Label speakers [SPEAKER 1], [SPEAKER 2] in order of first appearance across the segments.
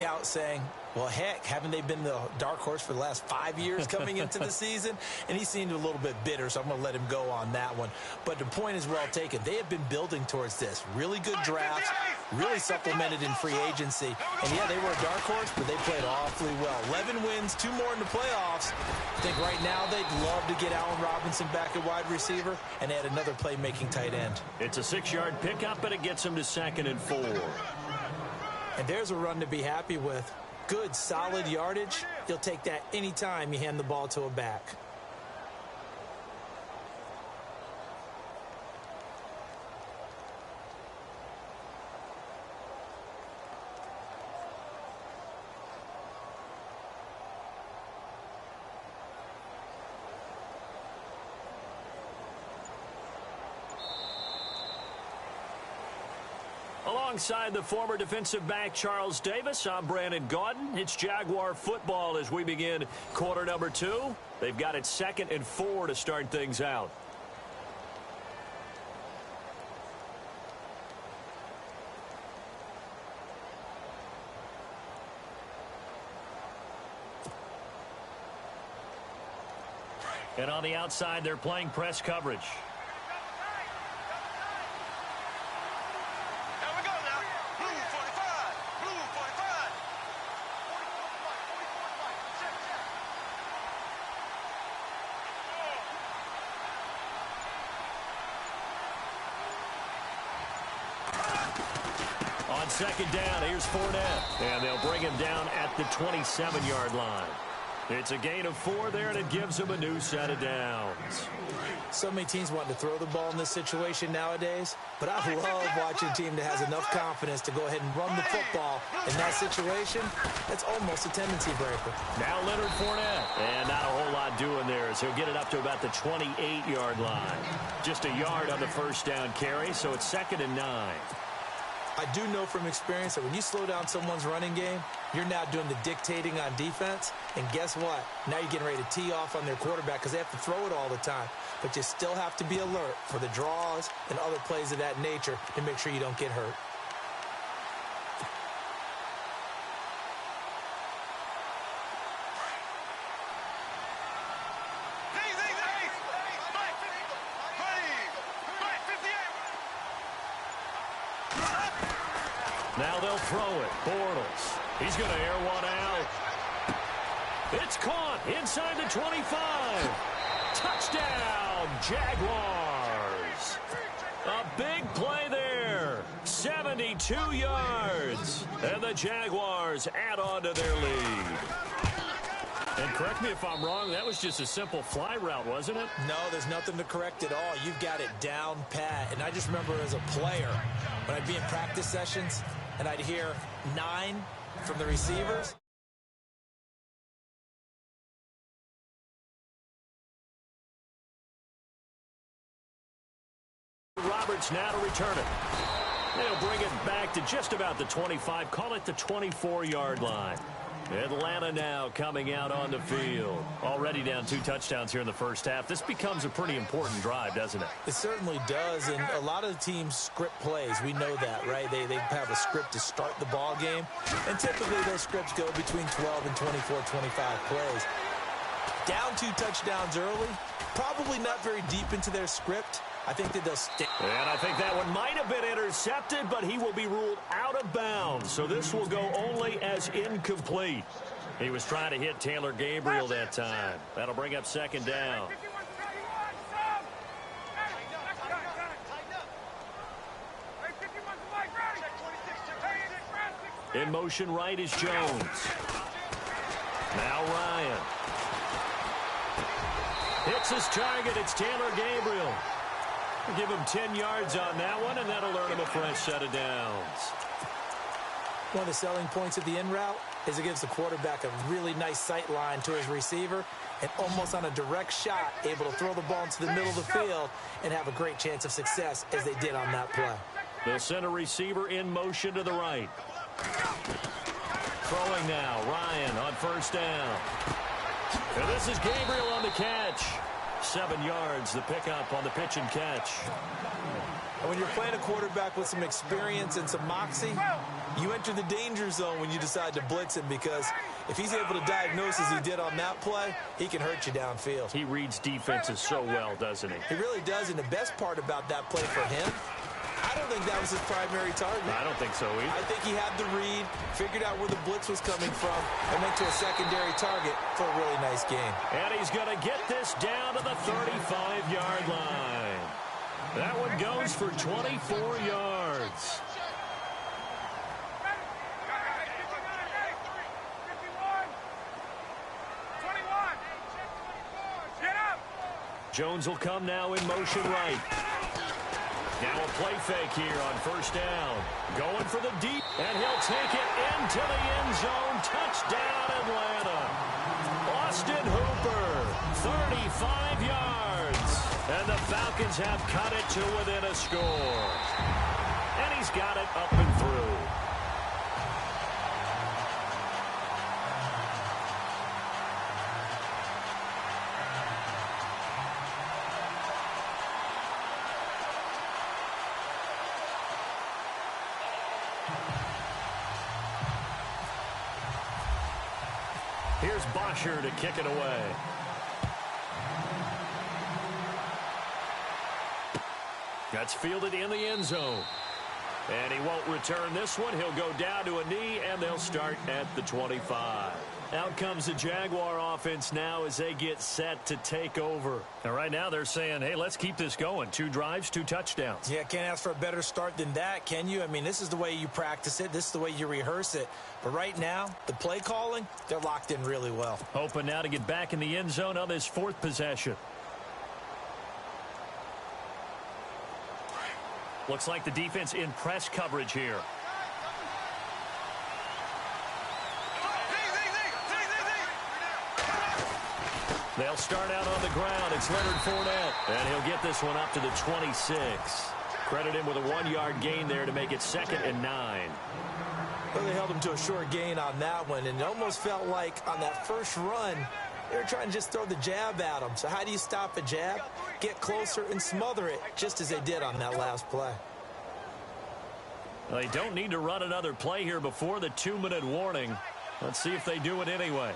[SPEAKER 1] out saying, well, heck, haven't they been the dark horse for the last 5 years coming into the season? And he seemed a little bit bitter, so I'm going to let him go on that one. But the point is well taken. They have been building towards this. Really good drafts, really supplemented in free agency. And, yeah, they were a dark horse, but they played awfully well. 11 wins, 2 more in the playoffs. I think right now they'd love to get Allen Robinson back at wide receiver and add another playmaking tight end.
[SPEAKER 2] It's a 6-yard pickup, and it gets him to 2nd and 4.
[SPEAKER 1] And there's a run to be happy with. Good, solid yardage. You'll take that anytime you hand the ball to a back.
[SPEAKER 2] Alongside the former defensive back Charles Davis, I'm Brandon Gaudin. It's Jaguar football as we begin quarter number 2. They've got it 2nd and 4 to start things out. And on the outside, they're playing press coverage. On 2nd down, here's Fournette. And they'll bring him down at the 27-yard line. It's a gain of 4 there, and it gives them a new set of downs.
[SPEAKER 1] So many teams want to throw the ball in this situation nowadays, but I love watching a team that has enough confidence to go ahead and run the football. In that situation, that's almost a tendency breaker.
[SPEAKER 2] Now Leonard Fournette, and not a whole lot doing there, so he'll get it up to about the 28-yard line. Just a yard on the first down carry, so it's 2nd and 9.
[SPEAKER 1] I do know from experience that when you slow down someone's running game, you're now doing the dictating on defense. And guess what? Now you're getting ready to tee off on their quarterback because they have to throw it all the time. But you still have to be alert for the draws and other plays of that nature to make sure you don't get hurt.
[SPEAKER 2] Now they'll throw it. Bortles. He's going to air one out. It's caught inside the 25. Touchdown, Jaguars. A big play there. 72 yards. And the Jaguars add on to their lead. And correct me if I'm wrong, that was just a simple fly route, wasn't it?
[SPEAKER 1] No, there's nothing to correct at all. You've got it down pat. And I just remember as a player, when I'd be in practice sessions, and I'd hear 9 from the receivers.
[SPEAKER 2] Roberts now to return it. They'll bring it back to just about the 25. Call it the 24-yard line. Atlanta now coming out on the field. Already down 2 touchdowns here in the first half. This becomes a pretty important drive, doesn't it?
[SPEAKER 1] It certainly does, and a lot of the teams script plays. We know that, right? They have a script to start the ball game, and typically those scripts go between 12 and 24, 25 plays. Down 2 touchdowns early, probably not very deep into their script. I think that they'll stay.
[SPEAKER 2] And I think that one might have been intercepted, but he will be ruled out of bounds. So this will go only as incomplete. He was trying to hit Taylor Gabriel that time. That'll bring up 2nd down. In motion right is Jones. Now Ryan. Hits his target. It's Taylor Gabriel. Give him 10 yards on that one, and that'll earn him a fresh set of downs.
[SPEAKER 1] One of the selling points of the in route is it gives the quarterback a really nice sight line to his receiver and almost on a direct shot able to throw the ball into the middle of the field and have a great chance of success as they did on that play.
[SPEAKER 2] They'll send a receiver in motion to the right. Throwing now, Ryan on first down. And this is Gabriel on the catch. 7 yards, the pickup on the pitch and catch.
[SPEAKER 1] And when you're playing a quarterback with some experience and some moxie, You enter the danger zone when you decide to blitz him, because if he's able to diagnose as he did on that play, he can hurt you downfield.
[SPEAKER 2] He reads defenses so well, doesn't he?
[SPEAKER 1] He really does, and the best part about that play for him, I don't think that was his primary target.
[SPEAKER 2] I don't think so either.
[SPEAKER 1] I think he had the read, figured out where the blitz was coming from, and went to a secondary target for a really nice game.
[SPEAKER 2] And he's going to get this down to the 35-yard line. That one goes for 24 yards. Jones will come now in motion right. Now a play fake here on first down. Going for the deep, and he'll take it into the end zone. Touchdown, Atlanta. Austin Hooper, 35 yards. And the Falcons have cut it to within a score. And he's got it up and through. Here's Bosher to kick it away. That's fielded in the end zone. And he won't return this one. He'll go down to a knee, and they'll start at the 25. Out comes the Jaguar offense now as they get set to take over. And right now they're saying, hey, let's keep this going. 2 drives, 2 touchdowns.
[SPEAKER 1] Yeah, can't ask for a better start than that, can you? I mean, this is the way you practice it. This is the way you rehearse it. But right now, the play calling, they're locked in really well.
[SPEAKER 2] Hoping now to get back in the end zone on this 4th possession. Looks like the defense in press coverage here. They'll start out on the ground. It's Leonard Fournette. And he'll get this one up to the 26. Credit him with a 1-yard gain there to make it 2nd and 9.
[SPEAKER 1] Well, they held him to a short gain on that one, and it almost felt like on that first run, they were trying to just throw the jab at him. So how do you stop a jab? Get closer and smother it, just as they did on that last play.
[SPEAKER 2] They don't need to run another play here before the 2-minute warning. Let's see if they do it anyway.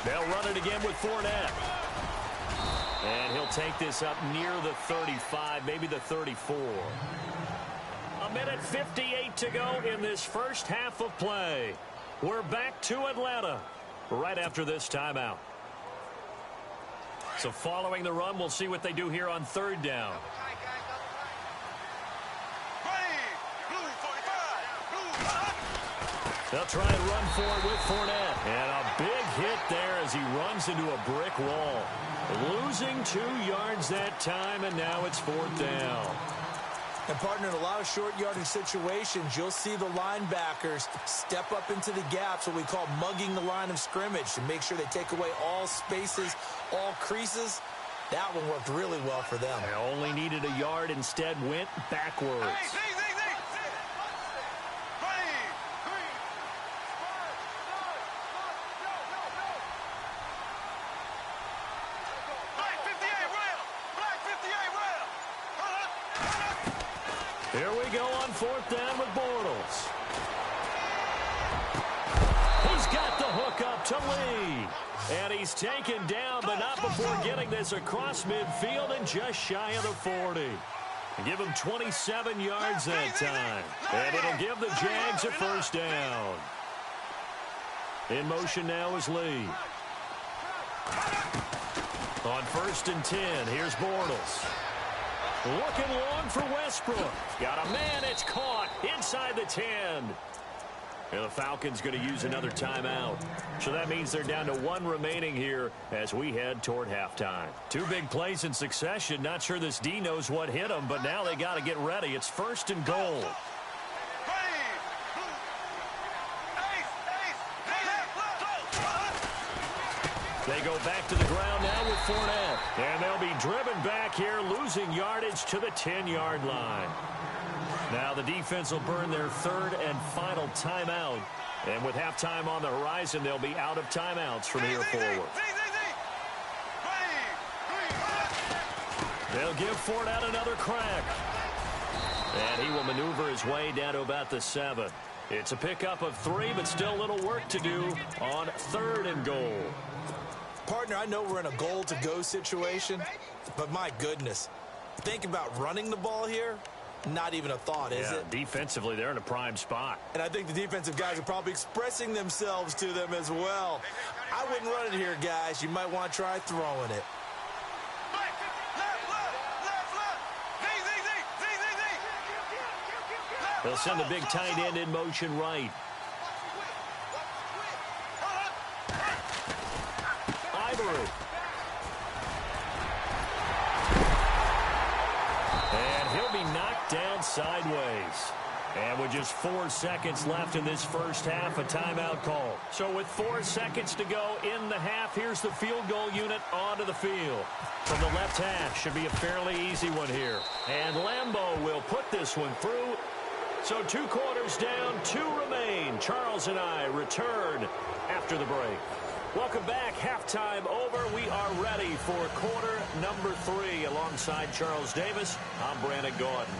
[SPEAKER 2] They'll run it again with Fournette. And he'll take this up near the 35, maybe the 34. 1:58 to go in this first half of play. We're back to Atlanta right after this timeout. So following the run, we'll see what they do here on 3rd down. They'll try and run for it with Fournette. And a big hit there as he runs into a brick wall. Losing 2 yards that time, and now it's 4th down.
[SPEAKER 1] And, partner, in a lot of short yardage situations, you'll see the linebackers step up into the gaps, what we call mugging the line of scrimmage, to make sure they take away all spaces, all creases. That one worked really well for them.
[SPEAKER 2] They only needed a yard, instead went backwards. Here we go on 4th down with Bortles. He's got the hook up to Lee. And he's taken down, but not before getting this across midfield and just shy of the 40. Give him 27 yards that time. And it'll give the Jags a 1st down. In motion now is Lee. On 1st and 10, here's Bortles. Looking long for Westbrook. Got a man, it's caught inside the 10. And the Falcons going to use another timeout. So that means they're down to 1 remaining here as we head toward halftime. 2 big plays in succession. Not sure this D knows what hit them, but now they got to get ready. It's 1st and goal. They go back to the ground now with Fournette. And they'll be driven back here, losing yardage to the 10-yard line. Now the defense will burn their 3rd and final timeout. And with halftime on the horizon, they'll be out of timeouts from here forward. They'll give Fournette another crack. And he will maneuver his way down to about the 7. It's a pickup of 3, but still a little work to do on 3rd and goal.
[SPEAKER 1] Partner, I know we're in a goal-to-go situation, but my goodness, think about running the ball here. Not even a thought, is it?
[SPEAKER 2] Defensively, they're in a prime spot.
[SPEAKER 1] And I think the defensive guys are probably expressing themselves to them as well. I wouldn't run it here, guys. You might want to try throwing it.
[SPEAKER 2] They'll send the big tight end in motion right. Ivory. And he'll be knocked down sideways. And with just 4 seconds left in this first half, a timeout call. So with 4 seconds to go in the half, here's the field goal unit onto the field. From the left half, should be a fairly easy one here. And Lambeau will put this one through. So 2 quarters down, 2 remain. Charles and I return after the break. Welcome back. Halftime over. We are ready for quarter number 3. Alongside Charles Davis, I'm Brandon Gordon.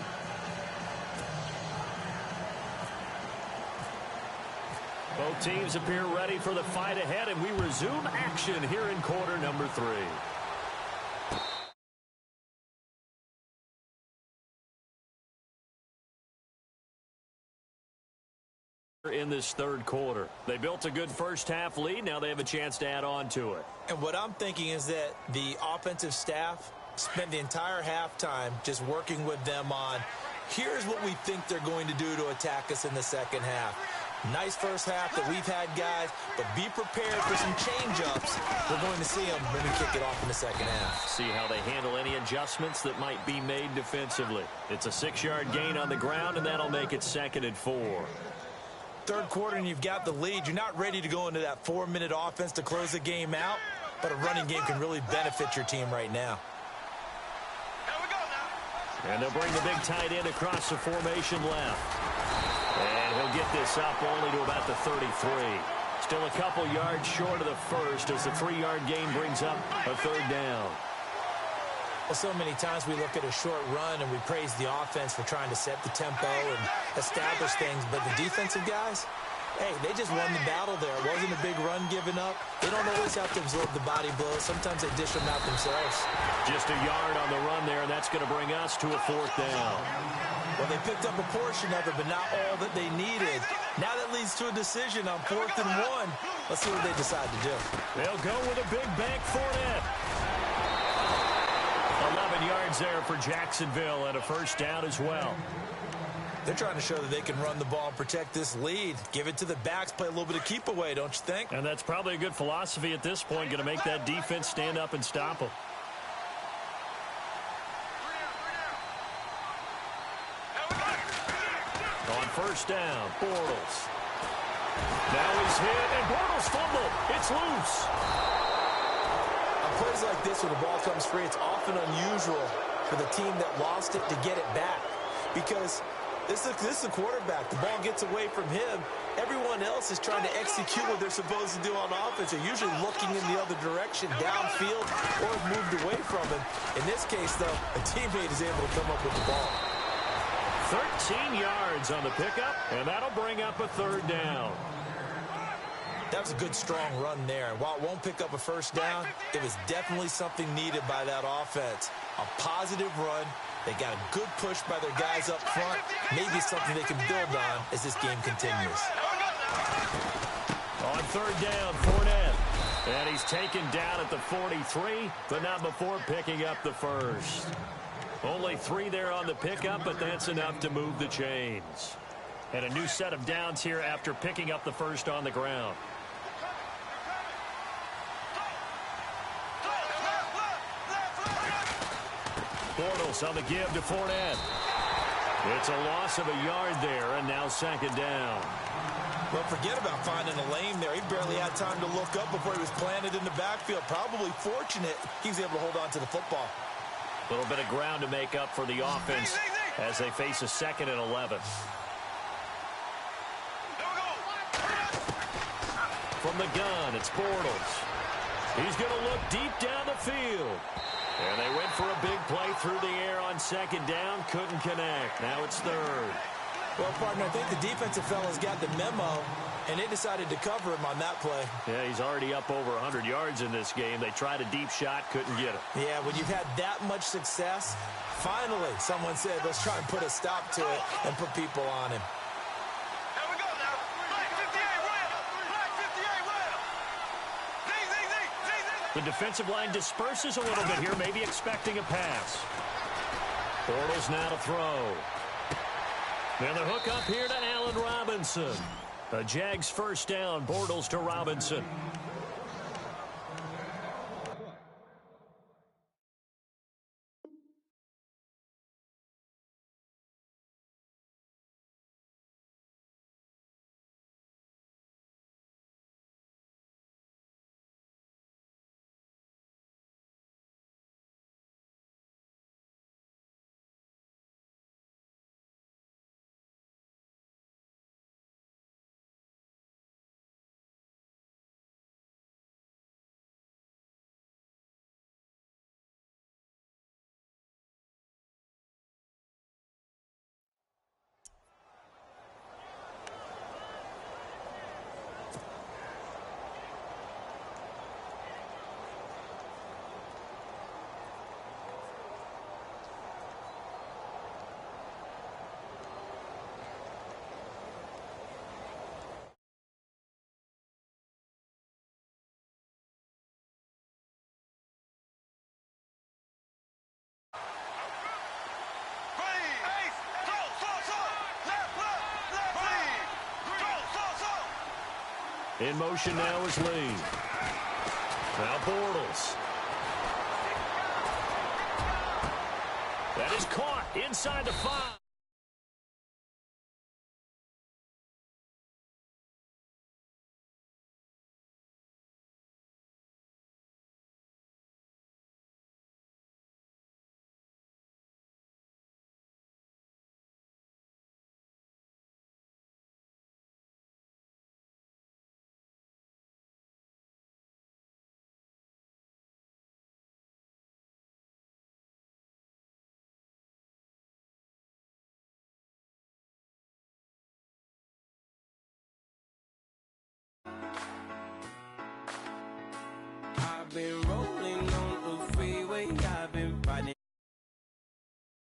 [SPEAKER 2] Both teams appear ready for the fight ahead, and we resume action here in quarter number 3. In this third quarter. They built a good first half lead. Now they have a chance to add on to it.
[SPEAKER 1] And what I'm thinking is that the offensive staff spent the entire halftime just working with them on, here's what we think they're going to do to attack us in the second half. Nice first half that we've had, guys, but be prepared for some change-ups. We're going to see them when we kick it off in the second half.
[SPEAKER 2] See how they handle any adjustments that might be made defensively. It's a 6-yard gain on the ground, and that'll make it 2nd and 4.
[SPEAKER 1] Third quarter and you've got the lead. You're not ready to go into that 4-minute offense to close the game out, but a running game can really benefit your team right now.
[SPEAKER 2] And they'll bring the big tight end across the formation left. And he'll get this up only to about the 33. Still a couple yards short of the first as the 3-yard gain brings up a 3rd down.
[SPEAKER 1] Well, so many times we look at a short run and we praise the offense for trying to set the tempo and establish things. But the defensive guys, hey, they just won the battle there. It wasn't a big run given up. They don't always have to absorb the body blows. Sometimes they dish them out themselves.
[SPEAKER 2] Just a yard on the run there, and that's going to bring us to a 4th down.
[SPEAKER 1] Well, they picked up a portion of it, but not all that they needed. Now that leads to a decision on 4th and 1. Let's see what they decide to do.
[SPEAKER 2] They'll go with a big bank Fournette. 11 yards there for Jacksonville and a 1st down as well.
[SPEAKER 1] They're trying to show that they can run the ball and protect this lead. Give it to the backs, play a little bit of keep away, don't you think?
[SPEAKER 2] And that's probably a good philosophy at this point, going to make that defense stand up and stop them. On 1st down, Bortles. Now he's hit, and Bortles fumbled. It's loose.
[SPEAKER 1] On plays like this where the ball comes free, it's often unusual for the team that lost it to get it back. Because this is the quarterback. The ball gets away from him. Everyone else is trying to execute what they're supposed to do on offense. They're usually looking in the other direction, downfield, or have moved away from him. In this case, though, a teammate is able to come up with the ball.
[SPEAKER 2] 13 yards on the pickup, and that'll bring up a 3rd down.
[SPEAKER 1] That was a good, strong run there. And while it won't pick up a 1st down, it was definitely something needed by that offense. A positive run. They got a good push by their guys up front. Maybe something they can build on as this game continues.
[SPEAKER 2] On 3rd down, Fournette. And he's taken down at the 43, but not before picking up the 1st. Only 3 there on the pickup, but that's enough to move the chains. And a new set of downs here after picking up the 1st on the ground. Bortles on the give to Fournette. It's a loss of a yard there, and now 2nd down.
[SPEAKER 1] Well, forget about finding a lane there. He barely had time to look up before he was planted in the backfield. Probably fortunate he was able to hold on to the football.
[SPEAKER 2] A little bit of ground to make up for the offense as they face a 2nd and 11. From the gun, it's Bortles. He's going to look deep down the field. And they went for a big play through the air on second down. Couldn't connect. Now it's third.
[SPEAKER 1] Well, partner, I think the defensive fellas got the memo, and they decided to cover him on that play.
[SPEAKER 2] Yeah, he's already up over 100 yards in this game. They tried a deep shot, couldn't get it.
[SPEAKER 1] Yeah, when you've had that much success, finally someone said, let's try and put a stop to it and put people on him.
[SPEAKER 3] Here we go now. Flag 58, William. Flag 58, William.
[SPEAKER 2] The defensive line disperses a little bit here, maybe expecting a pass. Bortles now to throw. And the hook up here to Allen Robinson. The Jags first down, Bortles to Robinson. In motion now is Lee. Now Bortles. That is caught inside the 5.
[SPEAKER 4] I've been rolling on the freeway, I've been